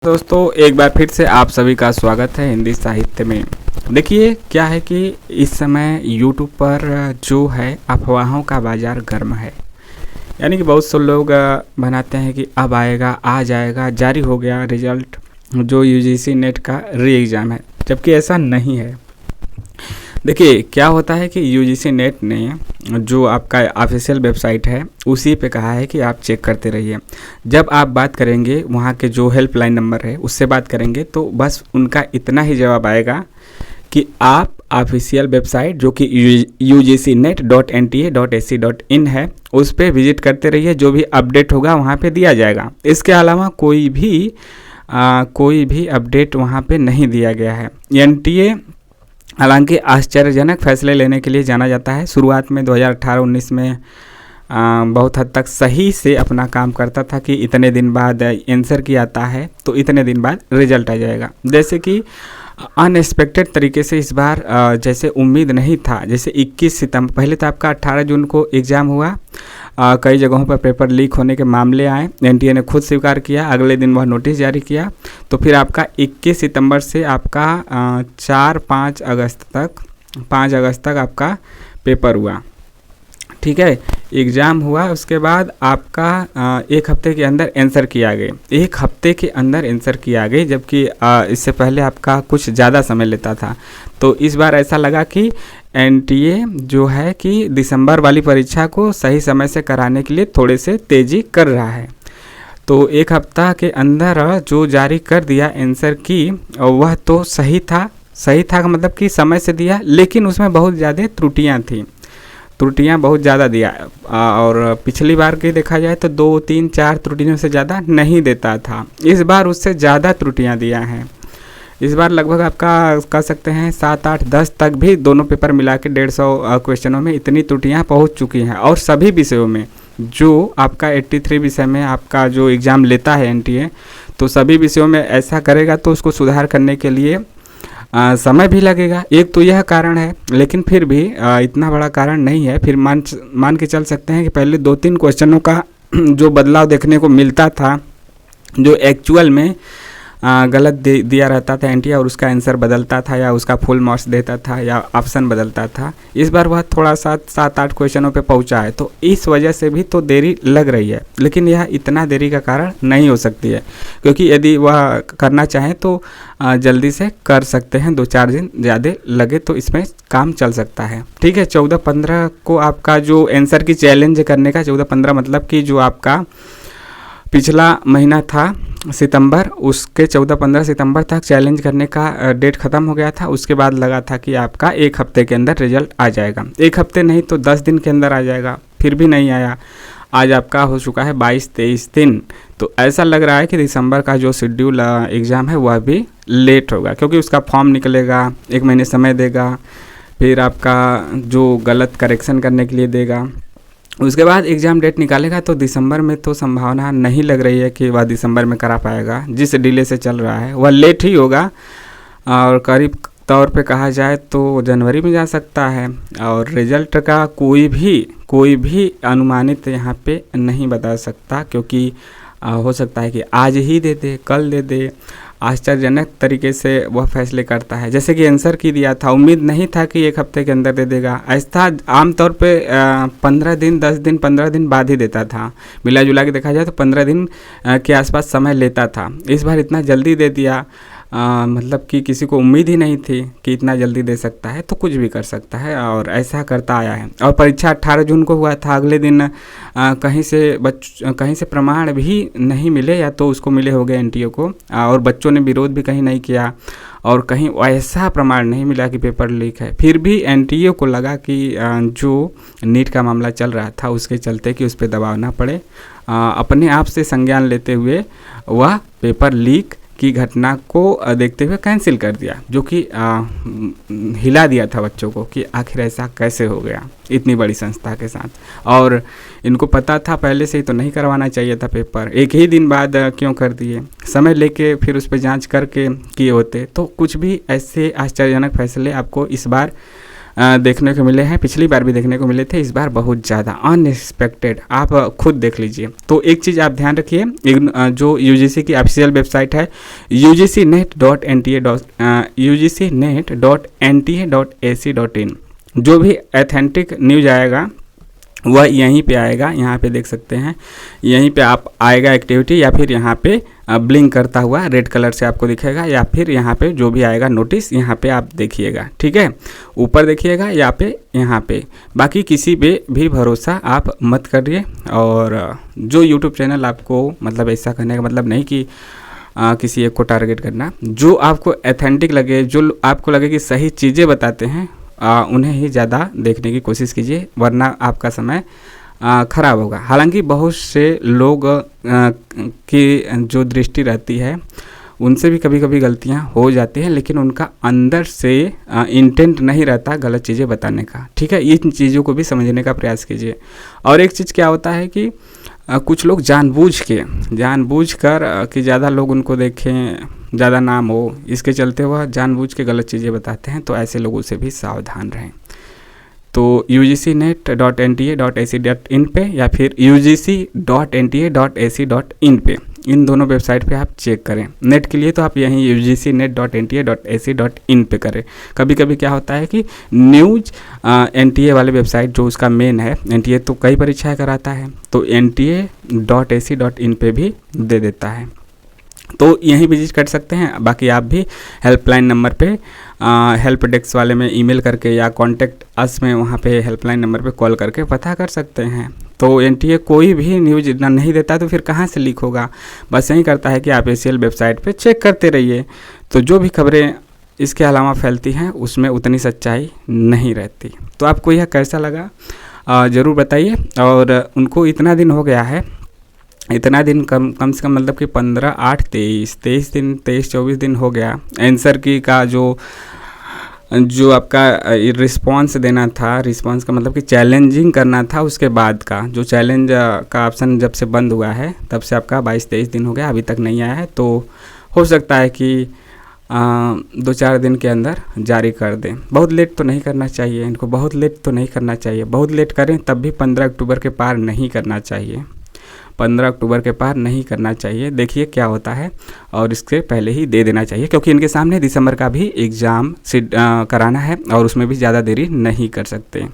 दोस्तों एक बार फिर से आप सभी का स्वागत है हिंदी साहित्य में। देखिए क्या है कि इस समय YouTube पर जो है अफवाहों का बाज़ार गर्म है। यानी कि बहुत से लोग बनाते हैं कि अब आएगा, आ जाएगा, जारी हो गया रिजल्ट जो UGC नेट का री एग्ज़ाम है, जबकि ऐसा नहीं है। देखिए क्या होता है कि UGC नेट ने जो आपका ऑफिशियल वेबसाइट है उसी पे कहा है कि आप चेक करते रहिए। जब आप बात करेंगे वहाँ के जो हेल्पलाइन नंबर है उससे बात करेंगे तो बस उनका इतना ही जवाब आएगा कि आप ऑफिशियल वेबसाइट जो कि ugcnet.nta.ac.in है उस पर विजिट करते रहिए। जो भी अपडेट होगा वहाँ पे दिया जाएगा। इसके अलावा कोई भी अपडेट वहाँ पे नहीं दिया गया है। NTA हालांकि आश्चर्यजनक फैसले लेने के लिए जाना जाता है। शुरुआत में 2018-19 में बहुत हद तक सही से अपना काम करता था कि इतने दिन बाद आंसर की आता है तो इतने दिन बाद रिजल्ट आ जाएगा। जैसे कि अनएक्सपेक्टेड तरीके से इस बार जैसे उम्मीद नहीं था। जैसे 21 सितंबर, पहले तो आपका 18 जून को एग्ज़ाम हुआ। कई जगहों पर पेपर लीक होने के मामले आए। NTA ने खुद स्वीकार किया, अगले दिन वह नोटिस जारी किया। तो फिर आपका 21 सितंबर से आपका 5 अगस्त तक आपका पेपर हुआ। ठीक है, एग्ज़ाम हुआ। उसके बाद आपका एक हफ्ते के अंदर आंसर किया गया। एक हफ्ते के अंदर आंसर किया गया, जबकि इससे पहले आपका कुछ ज़्यादा समय लेता था। तो इस बार ऐसा लगा कि NTA जो है कि दिसंबर वाली परीक्षा को सही समय से कराने के लिए थोड़े से तेज़ी कर रहा है। तो एक हफ्ता के अंदर जो जारी कर दिया आंसर की, वह तो सही था का मतलब कि समय से दिया, लेकिन उसमें बहुत ज़्यादा त्रुटियां बहुत ज़्यादा दिया। और पिछली बार की देखा जाए तो 2, 3, 4 त्रुटियों से ज़्यादा नहीं देता था। इस बार उससे ज़्यादा त्रुटियां दिया हैं। इस बार लगभग आपका कह सकते हैं 7, 8, 10 तक भी दोनों पेपर मिला के 150 क्वेश्चनों में इतनी त्रुटियां पहुंच चुकी हैं। और सभी विषयों में जो आपका 83 विषय में आपका जो एग्ज़ाम लेता है NTA, तो सभी विषयों में ऐसा करेगा तो उसको सुधार करने के लिए समय भी लगेगा। एक तो यह कारण है, लेकिन फिर भी इतना बड़ा कारण नहीं है। फिर मान के चल सकते हैं कि पहले 2-3 क्वेश्चनों का जो बदलाव देखने को मिलता था, जो एक्चुअल में गलत दिया रहता था NTA और उसका आंसर बदलता था या उसका फुल मार्क्स देता था या ऑप्शन बदलता था। इस बार वह थोड़ा सा 7-8 क्वेश्चनों पे पहुंचा है, तो इस वजह से भी तो देरी लग रही है। लेकिन यह इतना देरी का कारण नहीं हो सकती है, क्योंकि यदि वह करना चाहें तो जल्दी से कर सकते हैं। 2-4 दिन ज़्यादा लगे तो इसमें काम चल सकता है। ठीक है, 14-15 को आपका जो आंसर की चैलेंज करने का, 14-15 मतलब कि जो आपका पिछला महीना था सितंबर, उसके 14-15 सितंबर तक चैलेंज करने का डेट ख़त्म हो गया था। उसके बाद लगा था कि आपका एक हफ्ते के अंदर रिजल्ट आ जाएगा। एक हफ्ते नहीं तो 10 दिन के अंदर आ जाएगा, फिर भी नहीं आया। आज आपका हो चुका है 22-23 दिन। तो ऐसा लग रहा है कि दिसंबर का जो शेड्यूल एग्ज़ाम है वह भी लेट होगा, क्योंकि उसका फॉर्म निकलेगा, 1 महीने समय देगा, फिर आपका जो गलत करेक्शन करने के लिए देगा। उसके बाद एग्ज़ाम डेट निकालेगा। तो दिसंबर में तो संभावना नहीं लग रही है कि वह दिसंबर में करा पाएगा। जिस डिले से चल रहा है वह लेट ही होगा, और करीब तौर पे कहा जाए तो जनवरी में जा सकता है। और रिजल्ट का कोई भी अनुमानित यहाँ पे नहीं बता सकता, क्योंकि हो सकता है कि आज ही दे दे, कल दे दे। आश्चर्यजनक तरीके से वह फैसले करता है। जैसे कि आंसर की दिया था, उम्मीद नहीं था कि एक हफ्ते के अंदर दे देगा। ऐसा आमतौर पे 15 दिन, 10 दिन, 15 दिन बाद ही देता था। मिला जुला के देखा जाए तो 15 दिन के आसपास समय लेता था। इस बार इतना जल्दी दे दिया, मतलब कि किसी को उम्मीद ही नहीं थी कि इतना जल्दी दे सकता है। तो कुछ भी कर सकता है, और ऐसा करता आया है। और परीक्षा 18 जून को हुआ था। अगले दिन कहीं से प्रमाण भी नहीं मिले, या तो उसको मिले हो गए NTA को, और बच्चों ने विरोध भी कहीं नहीं किया, और कहीं ऐसा प्रमाण नहीं मिला कि पेपर लीक है। फिर भी NTA को लगा कि जो नीट का मामला चल रहा था उसके चलते कि उस पर दबाव ना पड़े, अपने आप से संज्ञान लेते हुए वह पेपर लीक की घटना को देखते हुए कैंसिल कर दिया, जो कि हिला दिया था बच्चों को कि आखिर ऐसा कैसे हो गया इतनी बड़ी संस्था के साथ। और इनको पता था पहले से ही तो नहीं करवाना चाहिए था पेपर, एक ही दिन बाद क्यों कर दिए। समय लेके फिर उस पर जांच करके किए होते तो कुछ भी ऐसे आश्चर्यजनक फैसले आपको इस बार देखने को मिले हैं, पिछली बार भी देखने को मिले थे, इस बार बहुत ज़्यादा अनएक्सपेक्टेड, आप खुद देख लीजिए। तो एक चीज़ आप ध्यान रखिए, जो यूजीसी की ऑफिशियल वेबसाइट है ugcnet.nta.ac.in, जो भी ऑथेंटिक न्यूज आएगा वह यहीं पे आएगा। यहाँ पे देख सकते हैं, यहीं पे आप आएगा एक्टिविटी, या फिर यहाँ पे ब्लिंक करता हुआ रेड कलर से आपको दिखेगा, या फिर यहाँ पे जो भी आएगा नोटिस यहाँ पे आप देखिएगा, ठीक है, ऊपर देखिएगा या पे यहाँ पे। बाकी किसी पे भी भरोसा आप मत करिए। और जो यूट्यूब चैनल आपको, मतलब ऐसा करने का मतलब नहीं कि किसी एक को टारगेट करना, जो आपको ऑथेंटिक लगे, जो आपको लगे कि सही चीज़ें बताते हैं, उन्हें ही ज़्यादा देखने की कोशिश कीजिए, वरना आपका समय ख़राब होगा। हालांकि बहुत से लोग की जो दृष्टि रहती है उनसे भी कभी कभी गलतियां हो जाती हैं, लेकिन उनका अंदर से इंटेंट नहीं रहता गलत चीज़ें बताने का, ठीक है। इन चीज़ों को भी समझने का प्रयास कीजिए। और एक चीज़ क्या होता है कि कुछ लोग जानबूझकर कि ज़्यादा लोग उनको देखें, ज़्यादा नाम हो, इसके चलते वह जानबूझ के गलत चीज़ें बताते हैं, तो ऐसे लोगों से भी सावधान रहें। तो ugcnet.nta.ac.in पे या फिर ugc.nta.ac.in पे, इन दोनों वेबसाइट पे आप चेक करें। नेट के लिए तो आप यहीं ugcnet.nta.ac.in पे करें। कभी कभी क्या होता है कि न्यूज़ NTA वाले वेबसाइट जो उसका मेन है, NTA तो कई परीक्षाएं कराता है, तो nta.ac.in पे भी दे देता है, तो यहीं विजिट कर सकते हैं। बाकी आप भी हेल्पलाइन नंबर पे हेल्प डेस्क वाले में ईमेल करके या कॉन्टैक्ट अस में वहाँ पे हेल्पलाइन नंबर पे कॉल करके पता कर सकते हैं। तो NTA कोई भी न्यूज़ इतना नहीं देता तो फिर कहाँ से लीक होगा, बस यही करता है कि आप ऑफिशियल वेबसाइट पे चेक करते रहिए। तो जो भी खबरें इसके अलावा फैलती हैं उसमें उतनी सच्चाई नहीं रहती। तो आपको यह कैसा लगा ज़रूर बताइए। और उनको इतना दिन हो गया है, इतना दिन कम से कम मतलब कि 15, 8, 23 दिन, 23-24 दिन हो गया आंसर की का जो आपका रिस्पांस देना था, रिस्पांस का मतलब कि चैलेंजिंग करना था, उसके बाद का जो चैलेंज का ऑप्शन जब से बंद हुआ है तब से आपका 22-23 दिन हो गया, अभी तक नहीं आया है। तो हो सकता है कि 2-4 दिन के अंदर जारी कर दें। बहुत लेट तो नहीं करना चाहिए इनको, बहुत लेट तो नहीं करना चाहिए। बहुत लेट करें तब भी 15 अक्टूबर के पार नहीं करना चाहिए, 15 अक्टूबर के पार नहीं करना चाहिए। देखिए क्या होता है, और इसके पहले ही दे देना चाहिए, क्योंकि इनके सामने दिसंबर का भी एग्ज़ाम कराना है और उसमें भी ज़्यादा देरी नहीं कर सकते।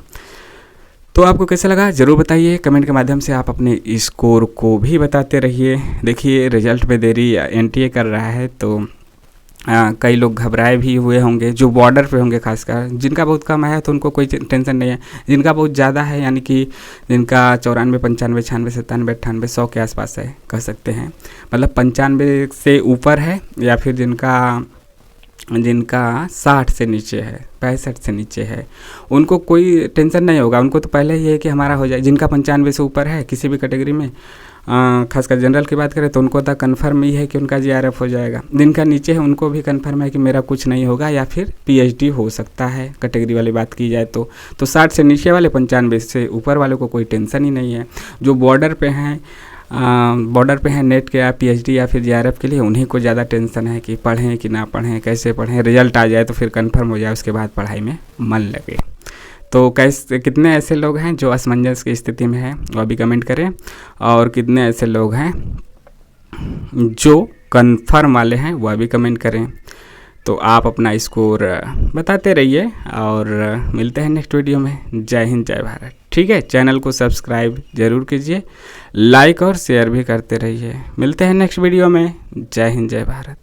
तो आपको कैसा लगा ज़रूर बताइए, कमेंट के माध्यम से आप अपने स्कोर को भी बताते रहिए। देखिए रिजल्ट में देरी NTA कर रहा है, तो कई लोग घबराए भी हुए होंगे, जो बॉर्डर पे होंगे खासकर। जिनका बहुत कम है तो उनको कोई टेंशन नहीं है, जिनका बहुत ज़्यादा है यानी कि जिनका 94, 95, 96, 97, 98, 100 के आसपास है कह सकते हैं, मतलब 95 से ऊपर है, या फिर जिनका 60 से नीचे है, 65 से नीचे है, उनको कोई टेंशन नहीं होगा। उनको तो पहले ही है कि हमारा हो जाए। जिनका 95 से ऊपर है किसी भी कैटेगरी में, खासकर जनरल की बात करें तो उनको तो कन्फर्म ही है कि उनका GRF हो जाएगा। जिनका नीचे है उनको भी कन्फर्म है कि मेरा कुछ नहीं होगा, या फिर PhD हो सकता है कैटेगरी वाली बात की जाए तो 60 से नीचे वाले, 95 से ऊपर वाले को कोई टेंशन ही नहीं है। जो बॉर्डर पे हैं नेट के या PhD या फिर GRF के लिए, उन्हीं को ज़्यादा टेंशन है कि पढ़ें कि ना पढ़ें, कैसे पढ़ें, रिजल्ट आ जाए तो फिर कन्फर्म हो जाए, उसके बाद पढ़ाई में मन लगे। तो कितने ऐसे लोग हैं जो असमंजस की स्थिति में हैं, वो भी कमेंट करें। और कितने ऐसे लोग हैं जो कन्फर्म वाले हैं, वह भी कमेंट करें। तो आप अपना स्कोर बताते रहिए, और मिलते हैं नेक्स्ट वीडियो में। जय हिंद, जय भारत। ठीक है, चैनल को सब्सक्राइब जरूर कीजिए, लाइक और शेयर भी करते रहिए। मिलते हैं नेक्स्ट वीडियो में। जय हिंद, जय भारत।